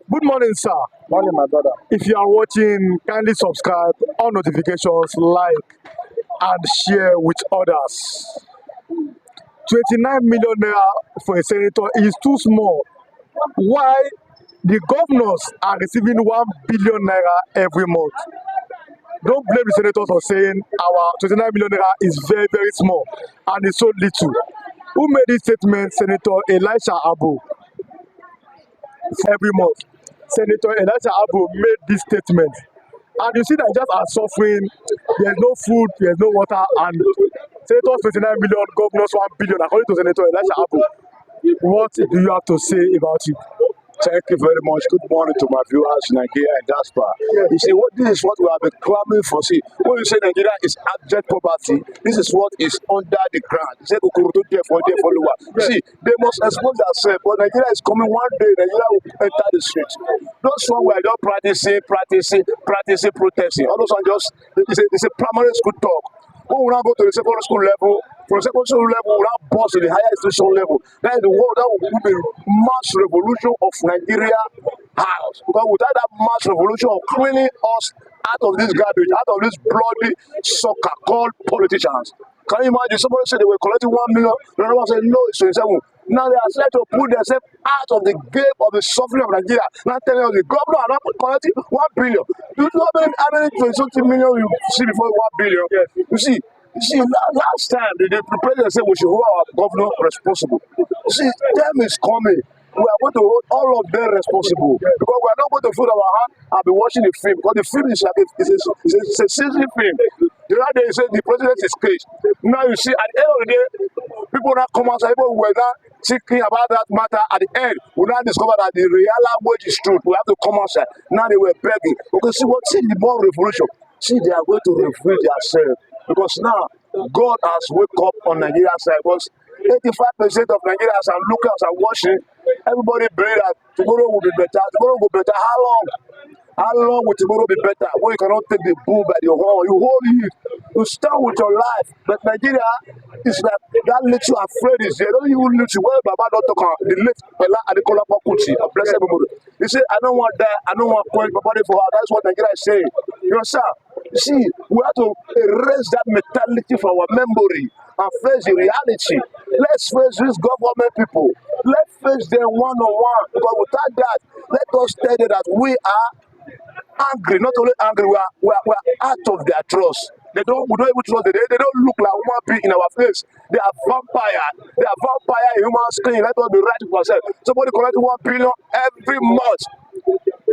Good morning, sir. Morning, my brother. If you are watching, kindly subscribe, on notifications, like, and share with others. 29 million naira for a senator is too small. Why the governors are receiving 1 billion naira every month? Don't blame the senators for saying our 29 million naira is very, very small and it's so little. Who made this statement? Senator Elisha Abbo. Every month, Senator Elisha Abbo made this statement. And you see that just are suffering. There's no food, there's no water, and senators 29 million, governors 1 billion, according to Senator Elisha Abbo. What do you have to say about it? Thank you very much. Good morning to my viewers in Nigeria and diaspora. Yes. You see, this is what we have been clamoring for. See, when you say Nigeria is abject poverty, this is what is under the ground. You say, Yes. see, they must expose themselves. But Nigeria is coming one day, Nigeria will enter the streets. Those one were just practicing, protesting. All those are just, it's a primary school talk. When we now go to the secondary school level, from secondary school level, we now bust to the higher institution level. That is the world that will be the mass revolution of Nigeria house. Because without that mass revolution of cleaning us out of this garbage, out of this bloody soccer called politicians. Can you imagine somebody said they were collecting 1 million, another one said no, it's 27. Now they are trying to put themselves out of the game of the suffering of Nigeria. Now telling us the governor are not collecting 1 billion. Do you know how many 20 million you see before 1 billion? Yes. You see, last time the president said we should hold our governor responsible. You see, time is coming. We are going to hold all of them responsible because we are not going to fold our hand and be watching the film because the film is like it's a season film. The other day he said the president is caged. Now you see at the end of the day, people now come outside, people were now thinking about that matter. At the end, we now discover that the real language is truth. We have to come outside. Now they were begging. Okay, see the more revolution. See, they are going to reveal themselves because now God has woke up on Nigerian side. Because 85% of Nigerians are looking and watching. Everybody believe that tomorrow will be better. Tomorrow will be better. How long? How long will tomorrow be better? When you cannot take the bull by the horn, you hold it. You stand with your life. But Nigeria is like that little afraid is there. Don't even little. Well, Baba don't talk. The late Bella Adekola Pakuchi, a blessed memory. He said, I don't want that. I don't want quench my body for her. That's what Nigeria is saying. You understand? You see, we have to erase that mentality from our memory and face the reality. Let's face these government people. Let's face them one-on-one. Because without that, let us tell them that we are angry. Not only angry, we are out of their trust. We don't even trust them. They don't look like human being in our face. They are vampire. They are vampire in human skin. Let us be right with ourselves. Somebody collecting 1 billion every month.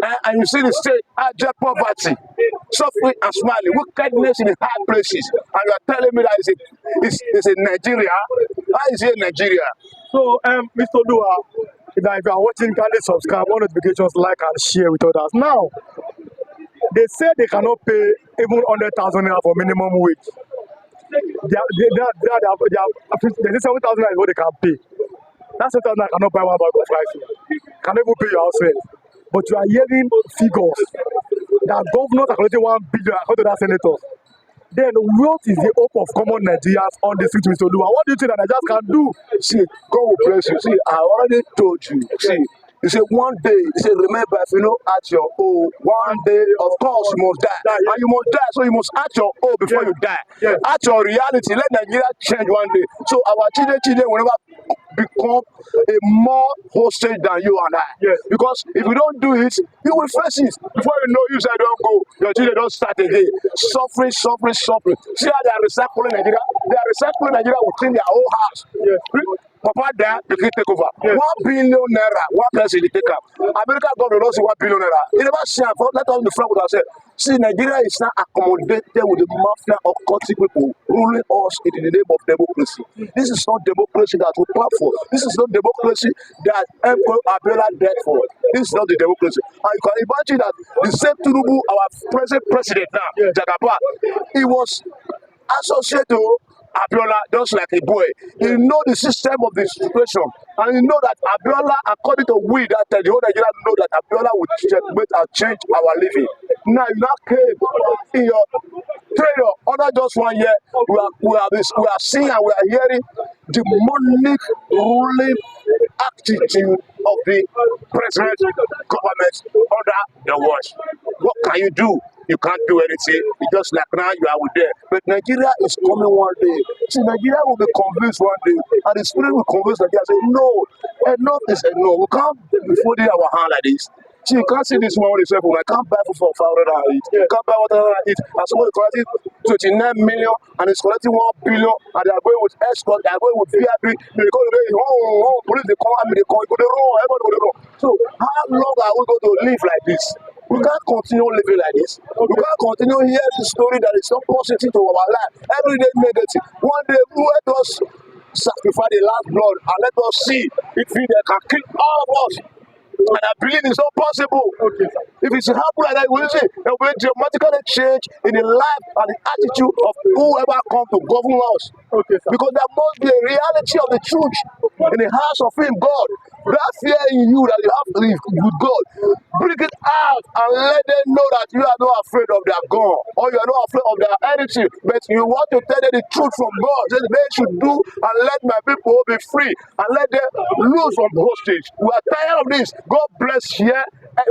And you see the state, abject poverty, suffering and smiling, wickedness in the high places. And you are telling me that it's a Nigeria? How is it Nigeria? So, Mr. Dua, if you are watching, kindly subscribe, on notifications, like, and share with others. Now, they say they cannot pay even 100,000 naira for minimum wage. They say 7,000 naira is what they can pay. That 7,000 naira cannot buy one bag of rice. Cannot even pay your house rent. But you are hearing figures that governors are collecting 1 billion according to that senator. Then what is the hope of common Nigerians on the street, Mr. Lua? What do you think that Nigerians can do? See, God will bless you. See, I already told you. See, you say one day, you say remember, if you know at your old, one day, of course, you must die. And you must die, so you must at your old before you die. Yes. At your reality, let Nigeria change one day. So our children will never become a more hostage than you and I. Yes. Because if you don't do it, you will face it. Before you know, you say don't go, your children don't start again. Suffering. See how they are recycling Nigeria? They are recycling Nigeria within their own house. Yes. Papa there, they can take over. Yes. 1 billion naira, one person they take up. American government don't see 1 billion naira. You never see them. Let us be frank with ourselves. See, Nigeria is now accommodated with the mafia of cultic people ruling us in the name of democracy. This is not democracy that we plan for. This is not democracy that Emperor Abiola died for. This is not the democracy. And you can imagine that the same Tinubu, our present president now, Yes. Jagaba, he was associated to Abiola just like a boy. He know the system of the situation, and he know that Abiola, according to we that the whole Nigeria know that Abiola will checkmate and change our living. Now you now came in your trailer under just 1 year. We are seeing and we are hearing demonic ruling attitude of the present government under the watch. What can you do? You can't do anything. It's just like now you are with them. But Nigeria is coming one day. See, Nigeria will be convinced one day, and the spirit will convince Nigeria. Say, no, enough is enough. We can't be folding our hand like this. See, you can't see this one with yourself. I can't buy food for 500 and eat. You can't buy water and eat. And somebody collecting 29 million and it's collecting 1 billion, and they are going with escort, they are going with VIP. They go to the police, they come at me, they go to the road, everybody go to the road. So, how long are we going to live like this? We can't continue living like this. We can't continue hearing story that is not positive to our life. Every day negative. One day, let us sacrifice the last blood and let us see if they can kill all of us. And I believe it's not possible. Okay. If it's happen like that, we will see there will be a dramatically change in the life and the attitude of whoever comes to govern us. Okay, sir. Because there must be a reality of the truth in the house of Him, God. That fear in you that you have to live with God, bring it out and let them know that you are not afraid of their God or you are not afraid of their energy, but you want to tell them the truth from God. That they should do and let my people be free and let them lose from hostage. We are tired of this. God bless here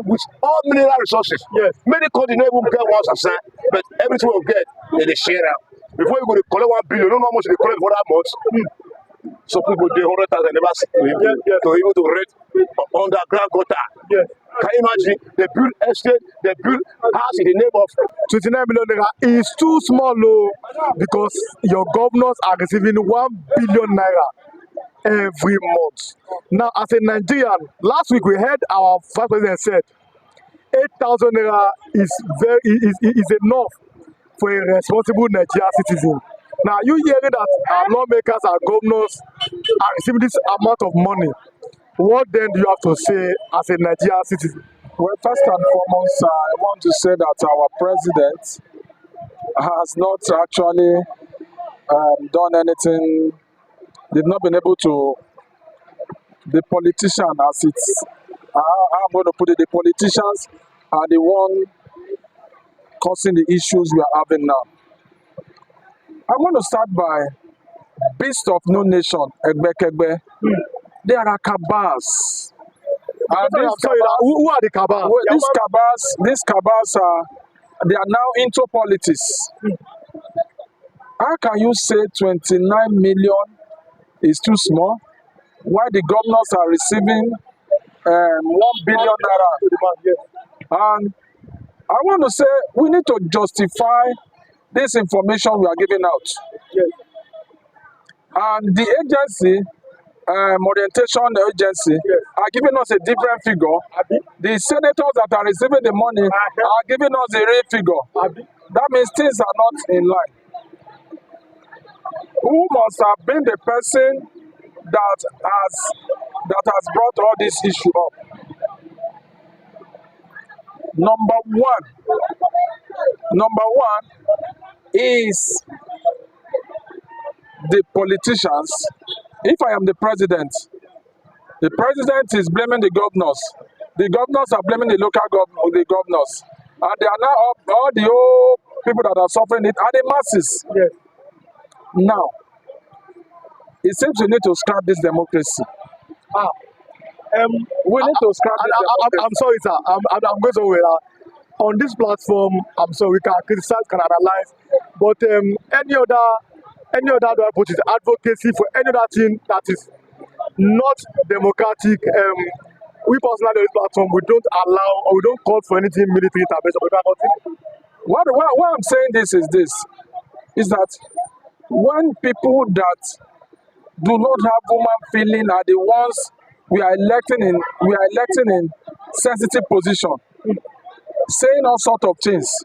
with all mineral resources. Yes. Many countries don't even get one aside, but everything we get, they share out. Before you go to collect 1 billion, you don't know how much they collect for that month. Some people do 100,000 never see to able to rent underground gutter. Yes. Can you imagine? They build estate, they build house in the name of 29 million naira is too small, though, because your governors are receiving 1 billion naira every month. Now, as a Nigerian, last week we heard our vice president said 8,000 naira is enough for a responsible Nigerian citizen. Now, you hearing that our lawmakers, our governors are receiving this amount of money. What then do you have to say as a Nigerian citizen? Well, first and foremost, I want to say that our president has not actually done anything. They've not been able to. The politician, as it's, I'm going to put it, the politicians are the one causing the issues we are having now. I want to start by beast of no nation, Egbekegbe. There are cabals. I'm sorry, who are the cabal? Well, these cabals they are now into politics. How can you say 29 million is too small, while the governors are receiving 1 billion naira? And I want to say we need to justify this information we are giving out. Yes. And the agency, orientation agency, are giving us a different figure. The senators that are receiving the money are giving us a real figure. That means things are not in line. Who must have been the person that has brought all this issue up? Number one is the politicians. If I am the president is blaming the governors. The governors are blaming the local governors. And they are now all the old people that are suffering it are the masses. Yes. Now, it seems we need to scrap this democracy. We need to scrap this democracy. I'm sorry, sir. I'm going somewhere. On this platform, I'm sorry, we can criticize, can analyze, but any other put it, advocacy for any other thing that is not democratic. We personally on this platform, we don't allow or we don't call for anything military intervention. We can continue. Why I'm saying this is that when people that do not have human feeling are the ones we are electing in sensitive position, saying all sort of things.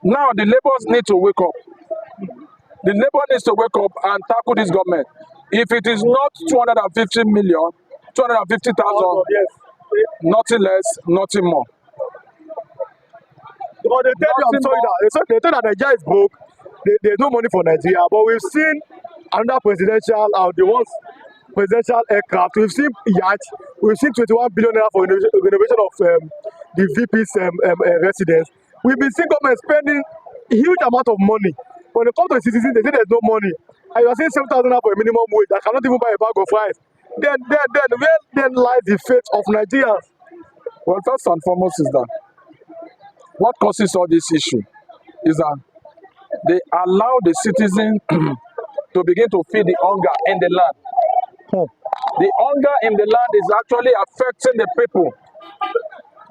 Now the labourers need to wake up. The labour needs to wake up and tackle this government. If it is not 250 million, 250,000, Yes. nothing less, nothing more. But they tell you, I'm sorry, they tell that Nigeria is broke. There's no money for Nigeria. But we've seen another presidential, presidential aircraft. We've seen yacht. We've seen 21 billion naira for renovation of the VP's residence. We've been seeing government spending huge amount of money. When it comes to citizens, they say there's no money. and you are saying 7,000 naira for a minimum wage, I cannot even buy a bag of rice. Then where then lies the fate of Nigerians? Well, first and foremost is that what causes all this issue is that they allow the citizen to begin to feel the hunger in the land. The hunger in the land is actually affecting the people.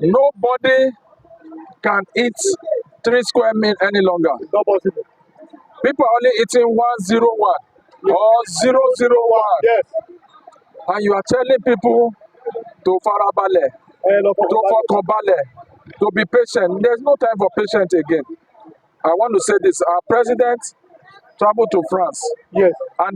Nobody can eat 3 square meal any longer. It's not possible. People are only eating 101 or 001. Yes. And you are telling people to farabale, to fokobale, to be patient. There's no time for patience again. I want to say this. Our president traveled to France. Yes. And